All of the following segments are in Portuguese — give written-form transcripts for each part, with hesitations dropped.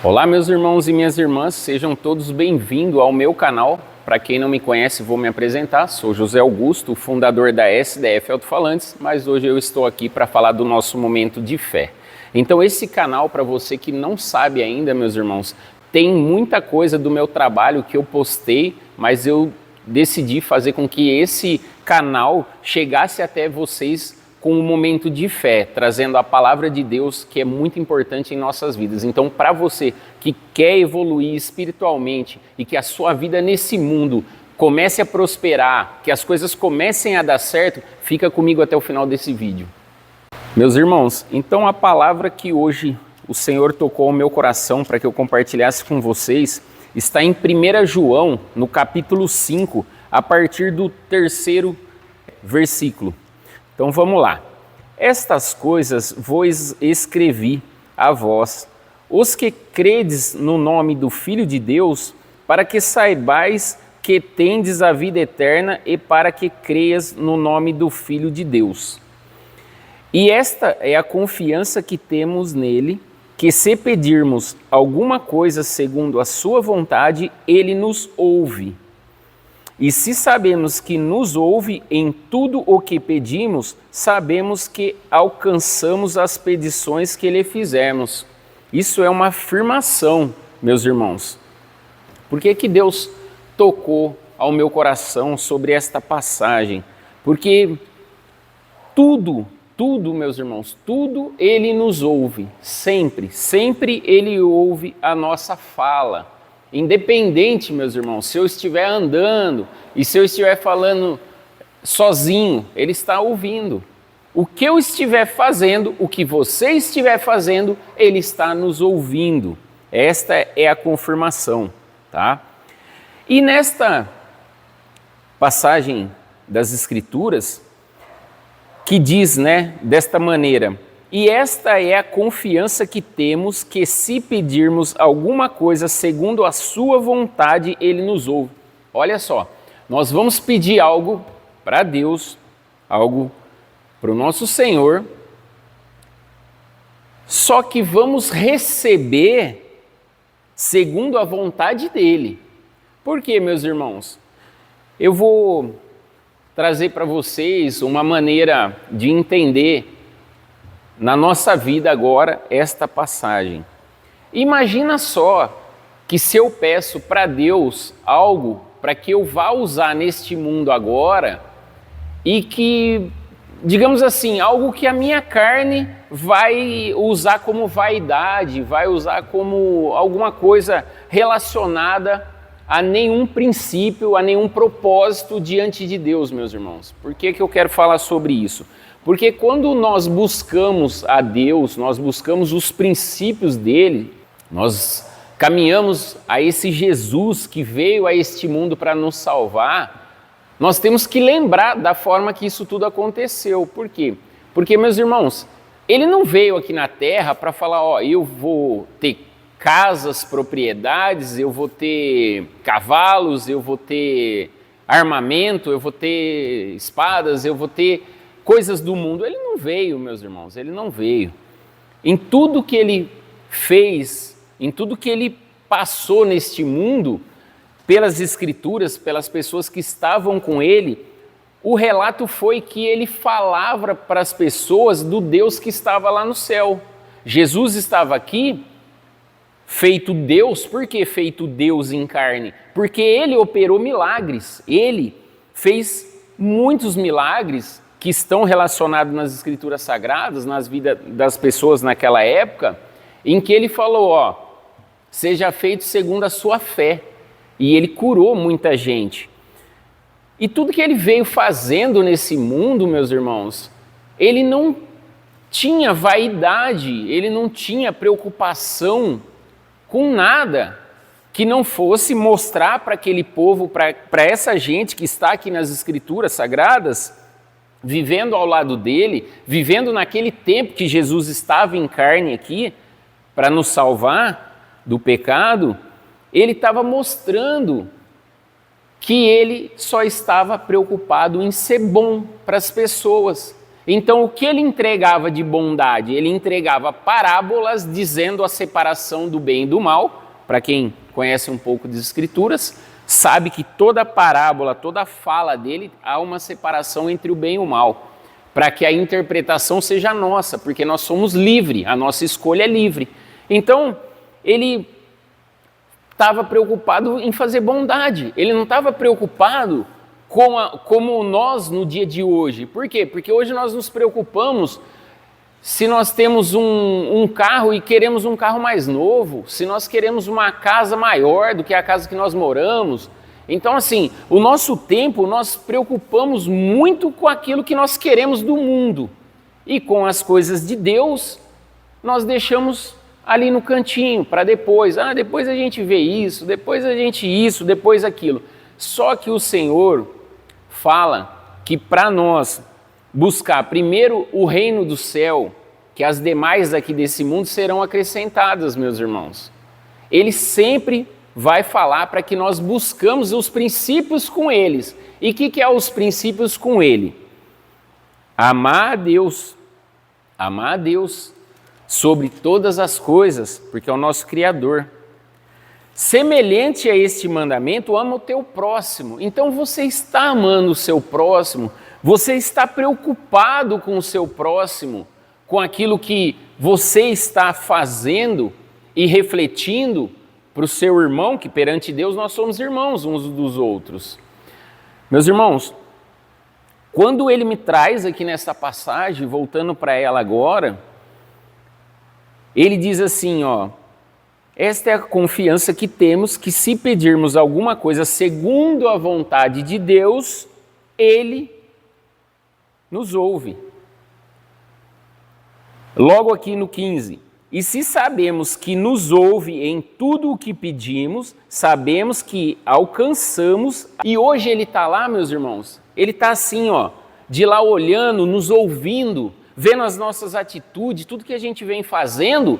Olá, meus irmãos e minhas irmãs, sejam todos bem-vindos ao meu canal. Para quem não me conhece, vou me apresentar. Sou José Augusto, fundador da SDF Alto-Falantes, mas hoje eu estou aqui para falar do nosso momento de fé. Então, esse canal, para você que não sabe ainda, meus irmãos, tem muita coisa do meu trabalho que eu postei, mas eu decidi fazer com que esse canal chegasse até vocês com um momento de fé, trazendo a palavra de Deus, que é muito importante em nossas vidas. Então, para você que quer evoluir espiritualmente e que a sua vida nesse mundo comece a prosperar, que as coisas comecem a dar certo, fica comigo até o final desse vídeo. Meus irmãos, então a palavra que hoje o Senhor tocou ao meu coração para que eu compartilhasse com vocês está em 1 João, no capítulo 5, a partir do 3º versículo. Então vamos lá. Estas coisas vos escrevi a vós, os que credes no nome do Filho de Deus, para que saibais que tendes a vida eterna e para que creias no nome do Filho de Deus. E esta é a confiança que temos nele, que se pedirmos alguma coisa segundo a sua vontade, ele nos ouve. E se sabemos que nos ouve em tudo o que pedimos, sabemos que alcançamos as petições que lhe fizemos. Isso é uma afirmação, meus irmãos. Por que que Deus tocou ao meu coração sobre esta passagem? Porque tudo, meus irmãos, tudo Ele nos ouve, sempre Ele ouve a nossa fala. Independente, meus irmãos, se eu estiver andando e se eu estiver falando sozinho, Ele está ouvindo. O que eu estiver fazendo, o que você estiver fazendo, Ele está nos ouvindo. Esta é a confirmação, tá? E nesta passagem das Escrituras, que diz, desta maneira: e esta é a confiança que temos, que se pedirmos alguma coisa segundo a sua vontade, Ele nos ouve. Olha só, nós vamos pedir algo para Deus, algo para o nosso Senhor, só que vamos receber segundo a vontade dEle. Por quê, meus irmãos? Eu vou trazer para vocês uma maneira de entender na nossa vida agora esta passagem. Imagina só que se eu peço para Deus algo para que eu vá usar neste mundo agora e que, digamos assim, algo que a minha carne vai usar como vaidade, vai usar como alguma coisa relacionada a nenhum princípio, a nenhum propósito diante de Deus, meus irmãos. Por que que eu quero falar sobre isso? Porque quando nós buscamos a Deus, nós buscamos os princípios dele, nós caminhamos a esse Jesus que veio a este mundo para nos salvar, nós temos que lembrar da forma que isso tudo aconteceu. Por quê? Porque, meus irmãos, ele não veio aqui na terra para falar, eu vou ter casas, propriedades, eu vou ter cavalos, eu vou ter armamento, eu vou ter espadas, eu vou ter coisas do mundo. Ele não veio, meus irmãos, ele não veio. Em tudo que ele fez, em tudo que ele passou neste mundo, pelas Escrituras, pelas pessoas que estavam com ele, o relato foi que ele falava para as pessoas do Deus que estava lá no céu. Jesus estava aqui, feito Deus. Por que feito Deus em carne? Porque ele operou milagres, ele fez muitos milagres que estão relacionados nas Escrituras Sagradas, nas vidas das pessoas naquela época, em que ele falou, seja feito segundo a sua fé. E ele curou muita gente. E tudo que ele veio fazendo nesse mundo, meus irmãos, ele não tinha vaidade, ele não tinha preocupação com nada que não fosse mostrar para aquele povo, para essa gente que está aqui nas Escrituras Sagradas, vivendo ao lado dele, vivendo naquele tempo que Jesus estava em carne aqui, para nos salvar do pecado, ele estava mostrando que ele só estava preocupado em ser bom para as pessoas. Então, o que ele entregava de bondade? Ele entregava parábolas dizendo a separação do bem e do mal. Para quem conhece um pouco das Escrituras, sabe que toda parábola, toda fala dele, há uma separação entre o bem e o mal, para que a interpretação seja nossa, porque nós somos livres, a nossa escolha é livre. Então, ele estava preocupado em fazer bondade, ele não estava preocupado como nós no dia de hoje. Por quê? Porque hoje nós nos preocupamos se nós temos um carro e queremos um carro mais novo, se nós queremos uma casa maior do que a casa que nós moramos. Então, assim, o nosso tempo nós preocupamos muito com aquilo que nós queremos do mundo. E com as coisas de Deus, nós deixamos ali no cantinho para depois. Depois a gente vê isso, depois a gente isso, depois aquilo. Só que o Senhor fala que para nós buscar primeiro o reino do céu, que as demais aqui desse mundo serão acrescentadas, meus irmãos. Ele sempre vai falar para que nós buscamos os princípios com eles. E o que é os princípios com ele? Amar a Deus sobre todas as coisas, porque é o nosso Criador. Semelhante a este mandamento, ama o teu próximo. Então você está amando o seu próximo, você está preocupado com o seu próximo, com aquilo que você está fazendo e refletindo para o seu irmão, que perante Deus nós somos irmãos uns dos outros. Meus irmãos, quando ele me traz aqui nessa passagem, voltando para ela agora, ele diz assim, esta é a confiança que temos, que se pedirmos alguma coisa segundo a vontade de Deus, Ele nos ouve. Logo aqui no 15, e se sabemos que nos ouve em tudo o que pedimos, sabemos que alcançamos. E hoje Ele está lá, meus irmãos, Ele está assim, de lá olhando, nos ouvindo, vendo as nossas atitudes, tudo que a gente vem fazendo,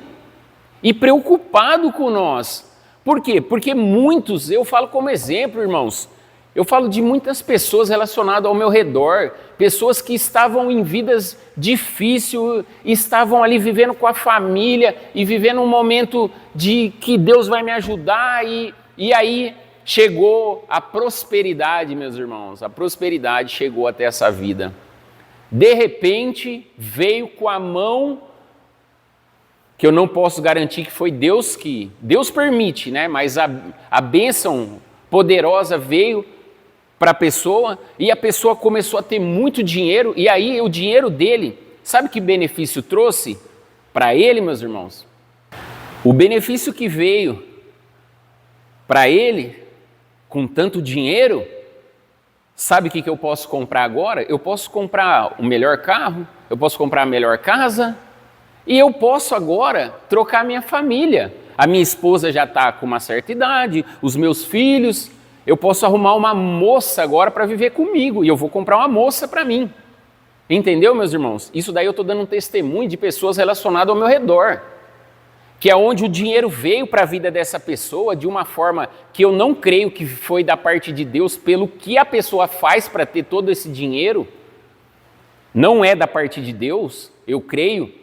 e preocupado com nós. Por quê? Porque muitos, eu falo como exemplo, irmãos, eu falo de muitas pessoas relacionadas ao meu redor, pessoas que estavam em vidas difíceis, estavam ali vivendo com a família e vivendo um momento de que Deus vai me ajudar e aí chegou a prosperidade, meus irmãos, a prosperidade chegou até essa vida. De repente veio com a mão, que eu não posso garantir que foi Deus que... Deus permite, né? Mas a bênção poderosa veio para a pessoa e a pessoa começou a ter muito dinheiro. E aí o dinheiro dele, sabe que benefício trouxe para ele, meus irmãos? O benefício que veio para ele, com tanto dinheiro, sabe o que eu posso comprar agora? Eu posso comprar o melhor carro, eu posso comprar a melhor casa, e eu posso agora trocar minha família. A minha esposa já está com uma certa idade, os meus filhos, eu posso arrumar uma moça agora para viver comigo, e eu vou comprar uma moça para mim. Entendeu, meus irmãos? Isso daí eu estou dando um testemunho de pessoas relacionadas ao meu redor, que é onde o dinheiro veio para a vida dessa pessoa de uma forma que eu não creio que foi da parte de Deus, pelo que a pessoa faz para ter todo esse dinheiro, não é da parte de Deus, eu creio.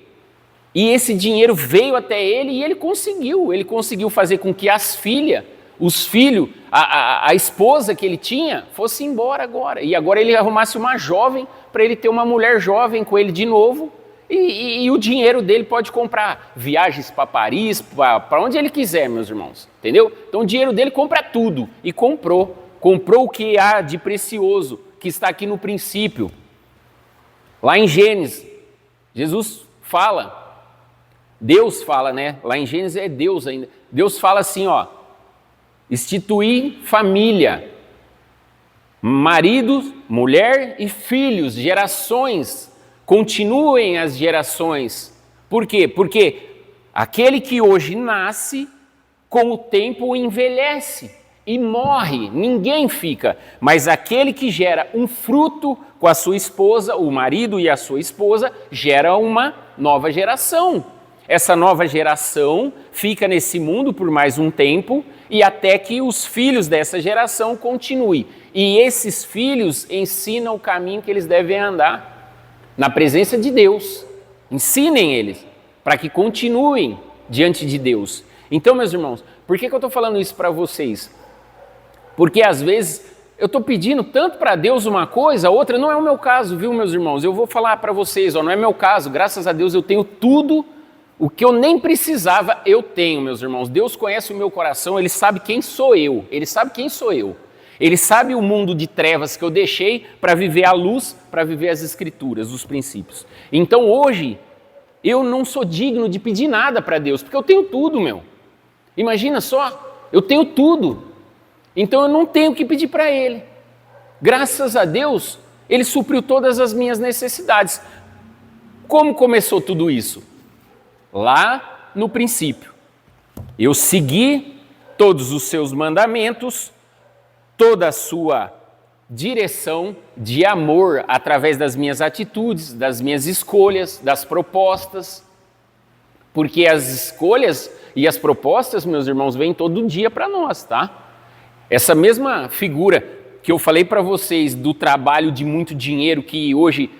E esse dinheiro veio até ele e ele conseguiu fazer com que as filhas, os filhos, a esposa que ele tinha, fosse embora agora. E agora ele arrumasse uma jovem para ele ter uma mulher jovem com ele de novo e o dinheiro dele pode comprar viagens para Paris, para onde ele quiser, meus irmãos, entendeu? Então o dinheiro dele compra tudo e comprou o que há de precioso, que está aqui no princípio. Lá em Gênesis, Jesus fala... Deus fala, né? Lá em Gênesis é Deus ainda. Deus fala assim, instituir família, marido, mulher e filhos, gerações, continuem as gerações. Por quê? Porque aquele que hoje nasce, com o tempo envelhece e morre, ninguém fica. Mas aquele que gera um fruto com a sua esposa, o marido e a sua esposa, gera uma nova geração. Essa nova geração fica nesse mundo por mais um tempo e até que os filhos dessa geração continuem. E esses filhos ensinam o caminho que eles devem andar. na presença de Deus. Ensinem eles para que continuem diante de Deus. Então, meus irmãos, por que eu estou falando isso para vocês? Porque às vezes eu estou pedindo tanto para Deus uma coisa, a outra não é o meu caso, viu, meus irmãos? Eu vou falar para vocês, não é meu caso, graças a Deus eu tenho tudo, o que eu nem precisava eu tenho, meus irmãos. Deus conhece o meu coração, Ele sabe quem sou eu, Ele sabe quem sou eu. Ele sabe o mundo de trevas que eu deixei para viver a luz, para viver as escrituras, os princípios. Então hoje, eu não sou digno de pedir nada para Deus, porque eu tenho tudo, meu. Imagina só, eu tenho tudo. Então eu não tenho que pedir para Ele. Graças a Deus, Ele supriu todas as minhas necessidades. Como começou tudo isso? Lá no princípio. Eu segui todos os seus mandamentos, toda a sua direção de amor através das minhas atitudes, das minhas escolhas, das propostas. Porque as escolhas e as propostas, meus irmãos, vêm todo dia para nós, tá? Essa mesma figura que eu falei para vocês do trabalho de muito dinheiro que hoje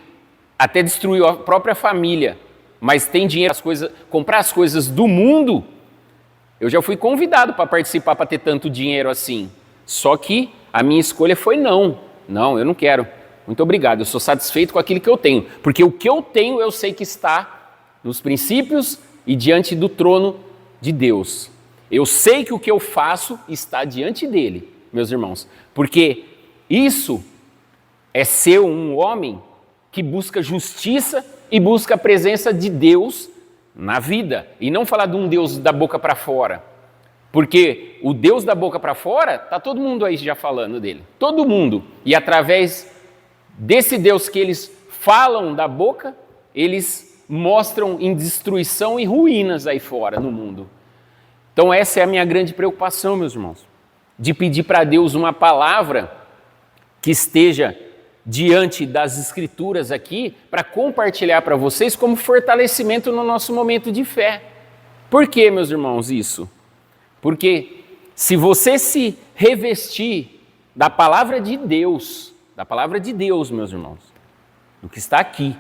até destruiu a própria família, mas tem dinheiro para comprar as coisas do mundo, eu já fui convidado para participar, para ter tanto dinheiro assim. Só que a minha escolha foi não. Não, eu não quero. Muito obrigado, eu sou satisfeito com aquilo que eu tenho. Porque o que eu tenho eu sei que está nos princípios e diante do trono de Deus. Eu sei que o que eu faço está diante dele, meus irmãos. Porque isso é ser um homem que busca justiça e busca a presença de Deus na vida. E não falar de um Deus da boca para fora. Porque o Deus da boca para fora, está todo mundo aí já falando dele. Todo mundo. E através desse Deus que eles falam da boca, eles mostram em destruição e ruínas aí fora no mundo. Então essa é a minha grande preocupação, meus irmãos. De pedir para Deus uma palavra que esteja diante das escrituras aqui para compartilhar para vocês como fortalecimento no nosso momento de fé. Por que, meus irmãos, isso? Porque se você se revestir da palavra de Deus, meus irmãos, do que está aqui,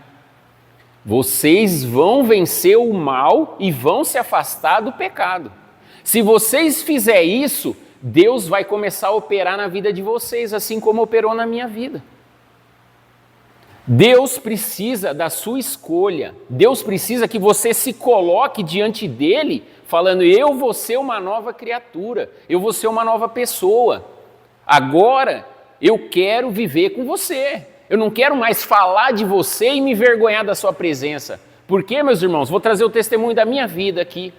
vocês vão vencer o mal e vão se afastar do pecado. Se vocês fizerem isso, Deus vai começar a operar na vida de vocês, assim como operou na minha vida. Deus precisa da sua escolha. Deus precisa que você se coloque diante dele, falando, eu vou ser uma nova criatura, eu vou ser uma nova pessoa. Agora, eu quero viver com você. Eu não quero mais falar de você e me envergonhar da sua presença. Por quê, meus irmãos? Vou trazer o testemunho da minha vida aqui.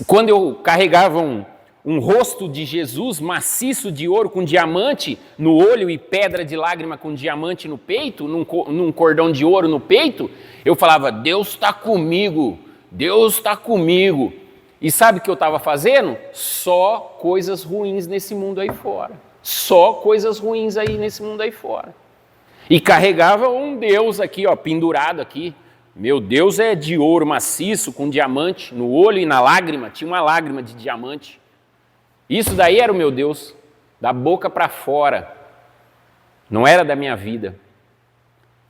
Quando eu carregava um rosto de Jesus maciço de ouro com diamante no olho e pedra de lágrima com diamante no peito, num cordão de ouro no peito, eu falava, Deus está comigo, Deus está comigo. E sabe o que eu estava fazendo? Só coisas ruins nesse mundo aí fora. Só coisas ruins aí nesse mundo aí fora. E carregava um Deus aqui, ó, pendurado aqui. Meu Deus é de ouro maciço, com diamante no olho e na lágrima, tinha uma lágrima de diamante. Isso daí era o meu Deus, da boca para fora, não era da minha vida.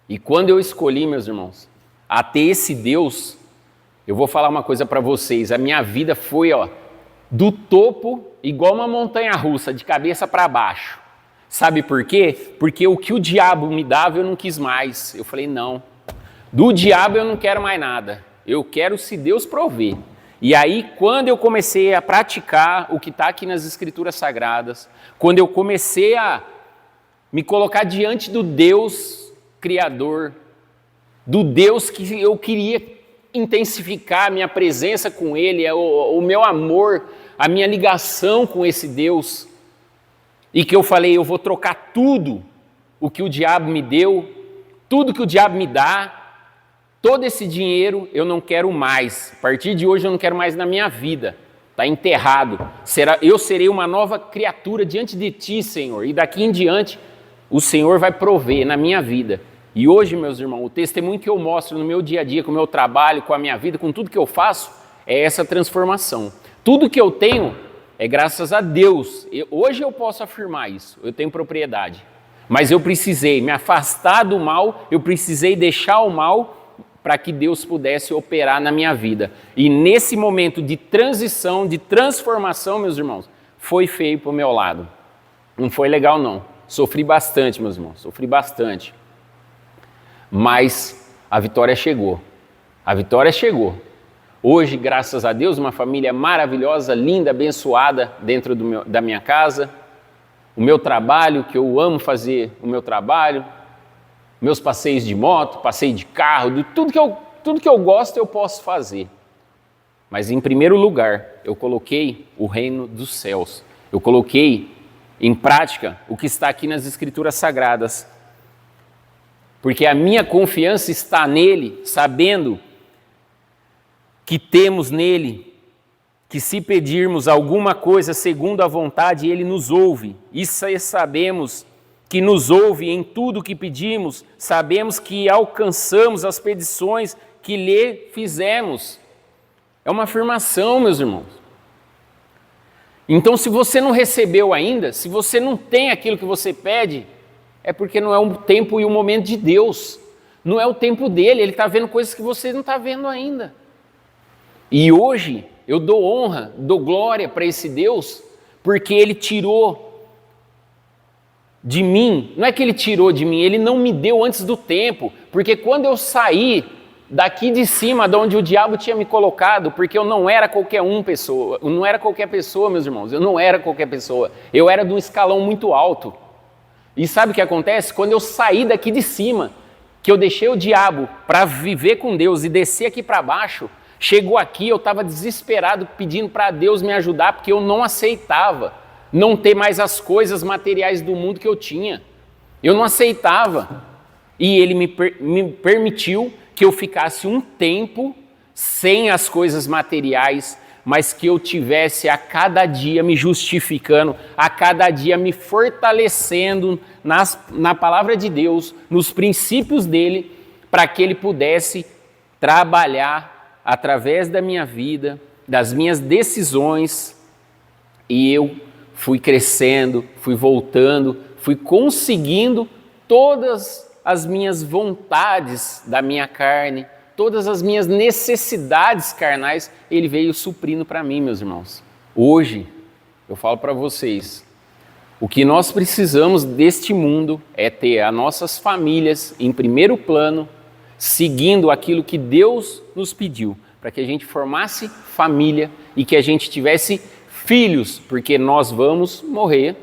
E quando eu escolhi, meus irmãos, a ter esse Deus, eu vou falar uma coisa para vocês, a minha vida foi, ó, do topo, igual uma montanha russa, de cabeça para baixo. Sabe por quê? Porque o que o diabo me dava eu não quis mais. Eu falei, não. Do diabo eu não quero mais nada, eu quero se Deus prover. E aí, quando eu comecei a praticar o que está aqui nas Escrituras Sagradas, quando eu comecei a me colocar diante do Deus Criador, do Deus que eu queria intensificar a minha presença com Ele, o meu amor, a minha ligação com esse Deus, e que eu falei, eu vou trocar tudo o que o diabo me deu, tudo que o diabo me dá, todo esse dinheiro eu não quero mais. A partir de hoje eu não quero mais na minha vida. Está enterrado. Eu serei uma nova criatura diante de Ti, Senhor. E daqui em diante o Senhor vai prover na minha vida. E hoje, meus irmãos, o testemunho que eu mostro no meu dia a dia, com o meu trabalho, com a minha vida, com tudo que eu faço, é essa transformação. Tudo que eu tenho é graças a Deus. Hoje eu posso afirmar isso. Eu tenho propriedade. Mas eu precisei me afastar do mal, eu precisei deixar o mal para que Deus pudesse operar na minha vida. E nesse momento de transição, de transformação, meus irmãos, foi feio para o meu lado. Não foi legal, não. Sofri bastante, meus irmãos, sofri bastante. Mas a vitória chegou. A vitória chegou. Hoje, graças a Deus, uma família maravilhosa, linda, abençoada dentro da minha casa. O meu trabalho, que eu amo fazer o meu trabalho. Meus passeios de moto, passeio de carro, tudo que eu gosto eu posso fazer. Mas em primeiro lugar, eu coloquei o reino dos céus. Eu coloquei em prática o que está aqui nas Escrituras Sagradas. Porque a minha confiança está nele, sabendo que temos nele, que se pedirmos alguma coisa segundo a vontade, ele nos ouve. Isso sabemos que nos ouve em tudo que pedimos, sabemos que alcançamos as petições que lhe fizemos. É uma afirmação, meus irmãos. Então, se você não recebeu ainda, se você não tem aquilo que você pede, é porque não é o tempo e o momento de Deus. Não é o tempo dele, ele está vendo coisas que você não está vendo ainda. E hoje eu dou honra, dou glória para esse Deus, porque ele tirou de mim, não é que ele tirou de mim, ele não me deu antes do tempo, porque quando eu saí daqui de cima, de onde o diabo tinha me colocado, porque eu não era qualquer pessoa, eu não era qualquer pessoa, meus irmãos, eu não era qualquer pessoa, eu era de um escalão muito alto. E sabe o que acontece? Quando eu saí daqui de cima, que eu deixei o diabo para viver com Deus e descer aqui para baixo, chegou aqui, eu estava desesperado pedindo para Deus me ajudar, porque eu não aceitava não ter mais as coisas materiais do mundo que eu tinha. Eu não aceitava. E ele me permitiu que eu ficasse um tempo sem as coisas materiais, mas que eu tivesse a cada dia me justificando, a cada dia me fortalecendo na palavra de Deus, nos princípios dele, para que ele pudesse trabalhar através da minha vida, das minhas decisões, e eu fui crescendo, fui voltando, fui conseguindo todas as minhas vontades da minha carne, todas as minhas necessidades carnais, ele veio suprindo para mim, meus irmãos. Hoje, eu falo para vocês, o que nós precisamos deste mundo é ter as nossas famílias em primeiro plano, seguindo aquilo que Deus nos pediu, para que a gente formasse família e que a gente tivesse filhos, porque nós vamos morrer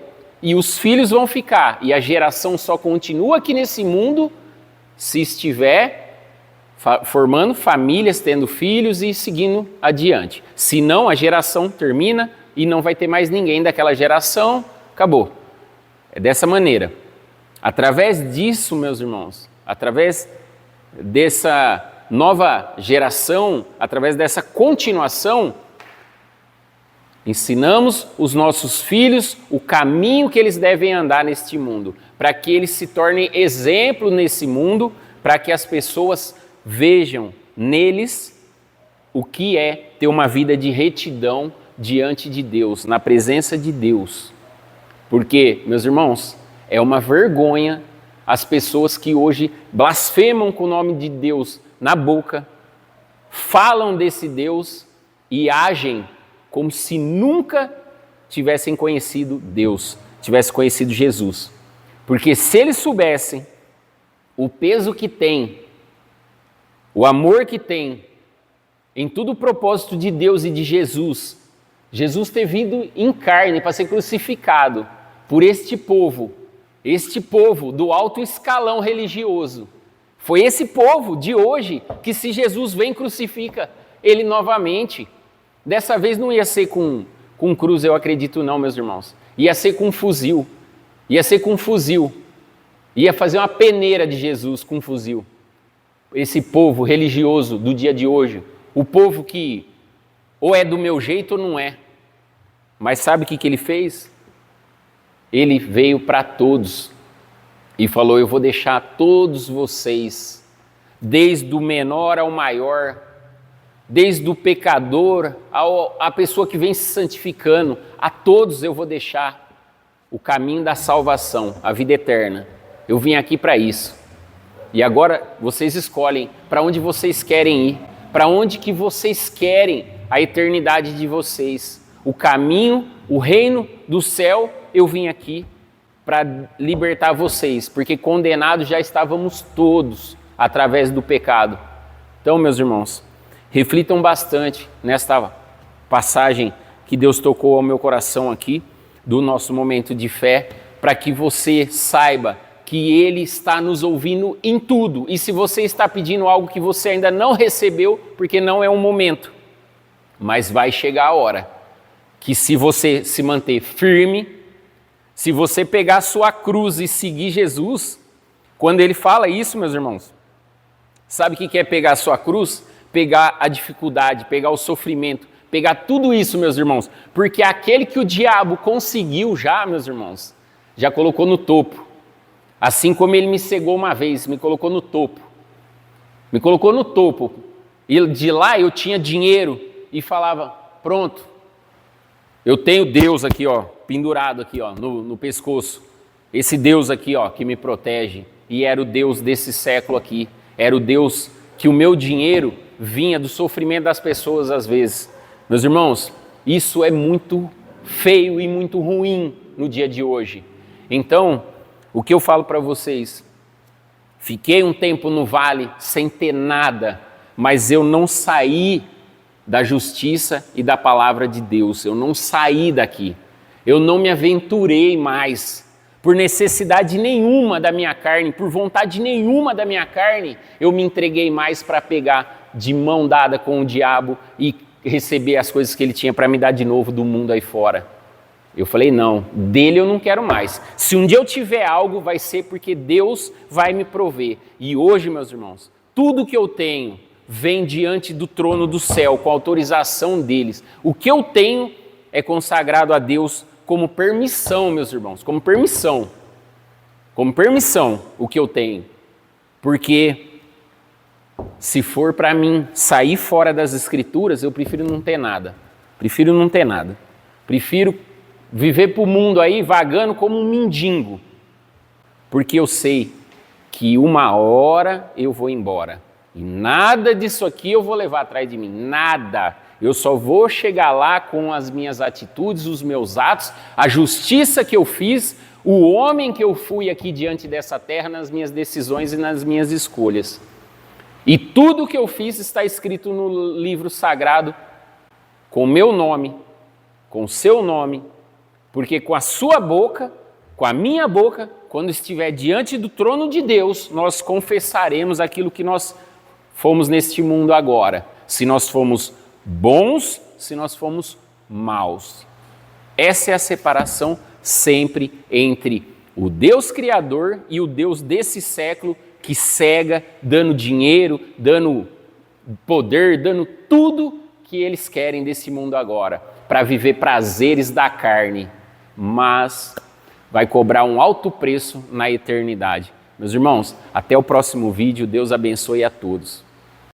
e os filhos vão ficar, e a geração só continua aqui nesse mundo se estiver formando famílias, tendo filhos e seguindo adiante. Senão a geração termina e não vai ter mais ninguém daquela geração, acabou. É dessa maneira. Através disso, meus irmãos, através dessa nova geração, através dessa continuação, ensinamos os nossos filhos o caminho que eles devem andar neste mundo, para que eles se tornem exemplo nesse mundo, para que as pessoas vejam neles o que é ter uma vida de retidão diante de Deus, na presença de Deus. Porque, meus irmãos, é uma vergonha as pessoas que hoje blasfemam com o nome de Deus na boca, falam desse Deus e agem como se nunca tivessem conhecido Deus, tivessem conhecido Jesus. Porque se eles soubessem o peso que tem, o amor que tem em todo o propósito de Deus e de Jesus, Jesus ter vindo em carne para ser crucificado por este povo do alto escalão religioso. Foi esse povo de hoje que, se Jesus vem, crucifica ele novamente. Dessa vez não ia ser com cruz, eu acredito não, meus irmãos. Ia ser com fuzil. Ia ser com fuzil. Ia fazer uma peneira de Jesus com fuzil. Esse povo religioso do dia de hoje. O povo que ou é do meu jeito ou não é. Mas sabe o que ele fez? Ele veio para todos e falou: eu vou deixar todos vocês, desde o menor ao maior, desde o pecador à pessoa que vem se santificando, a todos eu vou deixar o caminho da salvação, a vida eterna. Eu vim aqui para isso. E agora vocês escolhem para onde vocês querem ir, para onde que vocês querem a eternidade de vocês. O caminho, o reino do céu, eu vim aqui para libertar vocês, porque condenados já estávamos todos através do pecado. Então, meus irmãos, reflitam bastante nesta passagem que Deus tocou ao meu coração aqui, do nosso momento de fé, para que você saiba que Ele está nos ouvindo em tudo. E se você está pedindo algo que você ainda não recebeu, porque não é um momento, mas vai chegar a hora que, se você se manter firme, se você pegar a sua cruz e seguir Jesus, quando Ele fala isso, meus irmãos, sabe o que é pegar a sua cruz? Pegar a dificuldade, pegar o sofrimento, pegar tudo isso, meus irmãos, porque aquele que o diabo conseguiu já, meus irmãos, já colocou no topo. Assim como ele me cegou uma vez, me colocou no topo. Me colocou no topo. E de lá eu tinha dinheiro e falava, pronto, eu tenho Deus aqui, ó, pendurado aqui, ó, no pescoço. Esse Deus aqui, ó, que me protege. E era o Deus desse século aqui. Era o Deus que o meu dinheiro vinha do sofrimento das pessoas às vezes. Meus irmãos, isso é muito feio e muito ruim no dia de hoje. Então, o que eu falo para vocês, fiquei um tempo no vale sem ter nada, mas eu não saí da justiça e da palavra de Deus, eu não saí daqui, eu não me aventurei mais, por necessidade nenhuma da minha carne, por vontade nenhuma da minha carne, eu me entreguei mais para pegar de mão dada com o diabo e receber as coisas que ele tinha para me dar de novo do mundo aí fora. Eu falei, não, dele eu não quero mais. Se um dia eu tiver algo, vai ser porque Deus vai me prover. E hoje, meus irmãos, tudo que eu tenho vem diante do trono do céu, com a autorização deles. O que eu tenho é consagrado a Deus como permissão, meus irmãos, como permissão. Como permissão, o que eu tenho. Porque se for para mim sair fora das Escrituras, eu prefiro não ter nada. Prefiro não ter nada. Prefiro viver para o mundo aí vagando como um mendigo, porque eu sei que uma hora eu vou embora e nada disso aqui eu vou levar atrás de mim, nada. Eu só vou chegar lá com as minhas atitudes, os meus atos, a justiça que eu fiz, o homem que eu fui aqui diante dessa terra nas minhas decisões e nas minhas escolhas. E tudo que eu fiz está escrito no livro sagrado com o meu nome, com o seu nome, porque com a sua boca, com a minha boca, quando estiver diante do trono de Deus, nós confessaremos aquilo que nós fomos neste mundo agora. Se nós fomos bons, se nós fomos maus. Essa é a separação sempre entre o Deus Criador e o Deus desse século que cega, dando dinheiro, dando poder, dando tudo que eles querem desse mundo agora, para viver prazeres da carne. Mas vai cobrar um alto preço na eternidade. Meus irmãos, até o próximo vídeo. Deus abençoe a todos.